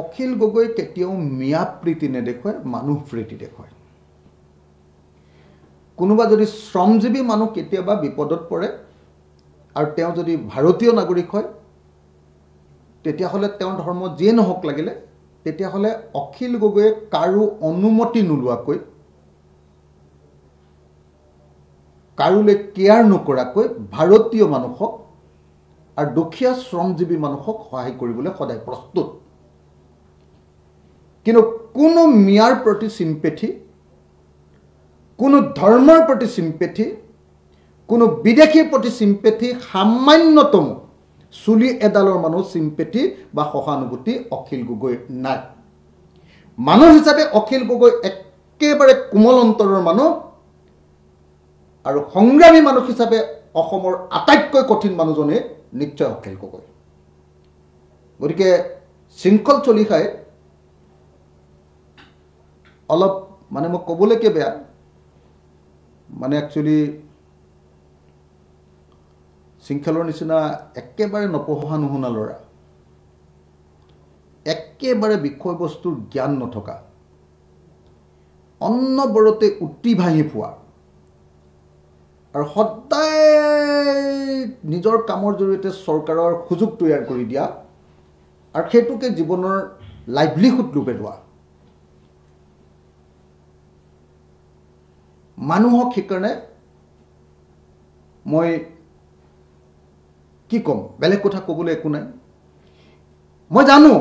অখিল গগৈ কেতিয়াও মিয়া প্ৰীতি নেদেখুৱায়, মানুহ প্ৰীতি দেখুৱায়। কোনোবা যদি শ্ৰমজীৱী মানুহ কেতিয়াবা বিপদত পৰে আৰু তেওঁ যদি ভাৰতীয় নাগৰিক হয়, তেতিয়াহ'লে তেওঁৰ ধৰ্ম যিয়ে নহওক লাগিলে, তেতিয়াহ'লে অখিল গগৈয়ে কাৰো অনুমতি নোলোৱাকৈ, কাৰোলৈ কেয়াৰ নকৰাকৈ ভাৰতীয় মানুহক আৰু দুখীয়া শ্ৰমজীৱী মানুহক সহায় কৰিবলৈ সদায় প্ৰস্তুত। কিন্তু কোনো মিয়াৰ প্ৰতি চিম্পেথি, কোনো ধৰ্মৰ প্ৰতি চিম্পেথি, কোনো বিদেশীৰ প্ৰতি চিম্পেথি, সামান্যতম চুলি এডালৰ মানুহ চিম্পেথি বা সহানুভূতি অখিল গগৈ নাই। মানুহ হিচাপে অখিল গগৈ একেবাৰে কোমল অন্তৰৰ মানুহ আৰু সংগ্ৰামী মানুহ হিচাপে অসমৰ আটাইতকৈ কঠিন মানুহজনে নিশ্চয় অখিল গগৈ। গতিকে শৃংখল চলিহাই অলপ মানে মই ক'বলৈকে বেয়া, মানে একচুৱেলি শৃংখলৰ নিচিনা একেবাৰে নপঢ়া নুশুনা ল'ৰা, একেবাৰে বিষয়বস্তুৰ জ্ঞান নথকা, অন্নবৰতে উটি ভাঙি পোৱা আৰু সদায় নিজৰ কামৰ জৰিয়তে চৰকাৰৰ সুযোগ তৈয়াৰ কৰি দিয়া আৰু সেইটোকে জীৱনৰ লাইভলিহুড ৰূপে লোৱা মানুহক সেইকাৰণে মই কি ক'ম, বেলেগ কথা ক'বলৈ একো নাই। মই জানো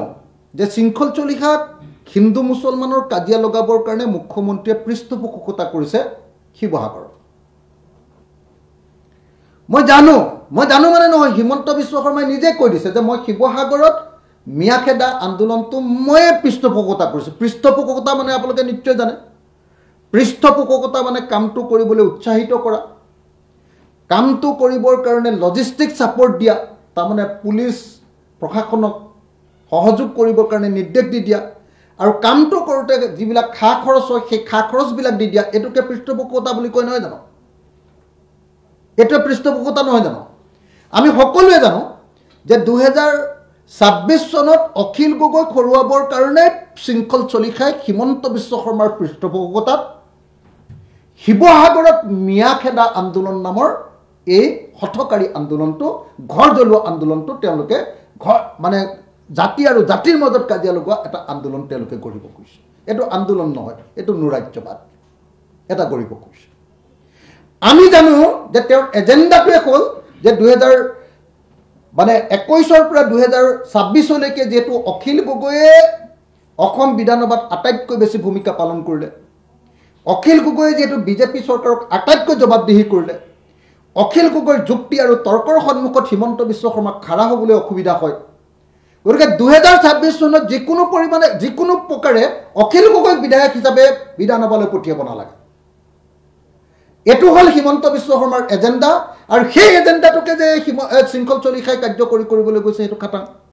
যে শৃংখল চলিহাক হিন্দু মুছলমানৰ কাজিয়া লগাবৰ কাৰণে মুখ্যমন্ত্ৰীয়ে পৃষ্ঠপোষকতা কৰিছে শিৱসাগৰত। মই জানো মানে নহয়, হিমন্ত বিশ্ব শৰ্মাই নিজে কৈ দিছে যে মই শিৱসাগৰত মিয়াখেদা আন্দোলনটো ময়ে পৃষ্ঠপোষকতা কৰিছোঁ। পৃষ্ঠপোষকতা মানে আপোনালোকে নিশ্চয় জানে, পৃষ্ঠপোষকতা মানে কামটো কৰিবলৈ উৎসাহিত কৰা, কামটো কৰিবৰ কাৰণে লজিষ্টিক ছাপৰ্ট দিয়া, তাৰমানে পুলিচ প্ৰশাসনক সহযোগ কৰিবৰ কাৰণে নিৰ্দেশ দি দিয়া আৰু কামটো কৰোঁতে যিবিলাক খা খৰচ হয় সেই খা খৰচবিলাক দি দিয়া, এইটোকে পৃষ্ঠপোষকতা বুলি কয় নহয় জানো? এইটোৱে পৃষ্ঠপোষকতা নহয় জানো? আমি সকলোৱে জানো যে 2026 চনত অখিল গগৈক হৰুৱাবৰ কাৰণে শৃংখল চলিহাই হিমন্ত বিশ্ব শৰ্মাৰ পৃষ্ঠপোষকতাত শিৱসাগৰত মিয়াখেদা আন্দোলন নামৰ এই হঠকাৰী আন্দোলনটো, ঘৰ জ্বলোৱা আন্দোলনটো তেওঁলোকে মানে জাতি আৰু জাতিৰ মাজত কাজিয়া লগোৱা এটা আন্দোলন তেওঁলোকে কৰিব খুজিছে। এইটো আন্দোলন নহয়, এইটো নৈৰাজ্যবাদ এটা কৰিব খুজিছে। আমি জানো যে তেওঁৰ এজেণ্ডাটোৱে হ'ল যে 2021 পৰা 2026লৈকে যিহেতু অখিল গগৈয়ে অসম বিধানসভাত আটাইতকৈ বেছি ভূমিকা পালন কৰিলে, অখিল গগৈয়ে যিহেতু বিজেপি চৰকাৰক আটাইতকৈ জবাবদিহি কৰিলে, অখিল গগৈৰ যুক্তি আৰু তৰ্কৰ সন্মুখত হিমন্ত বিশ্ব শৰ্মাক খাৰা হ'বলৈ অসুবিধা হয়। গতিকে 2026 চনত যিকোনো পৰিমাণে যিকোনো প্ৰকাৰে অখিল গগৈক বিধায়ক হিচাপে বিধানসভালৈ পঠিয়াব নালাগে। এইটো হ'ল হিমন্ত বিশ্ব শৰ্মাৰ এজেণ্ডা আৰু সেই এজেণ্ডাটোকে যে শৃংখল চলিহাই কাৰ্যকৰী কৰিবলৈ গৈছে সেইটো খাটাং।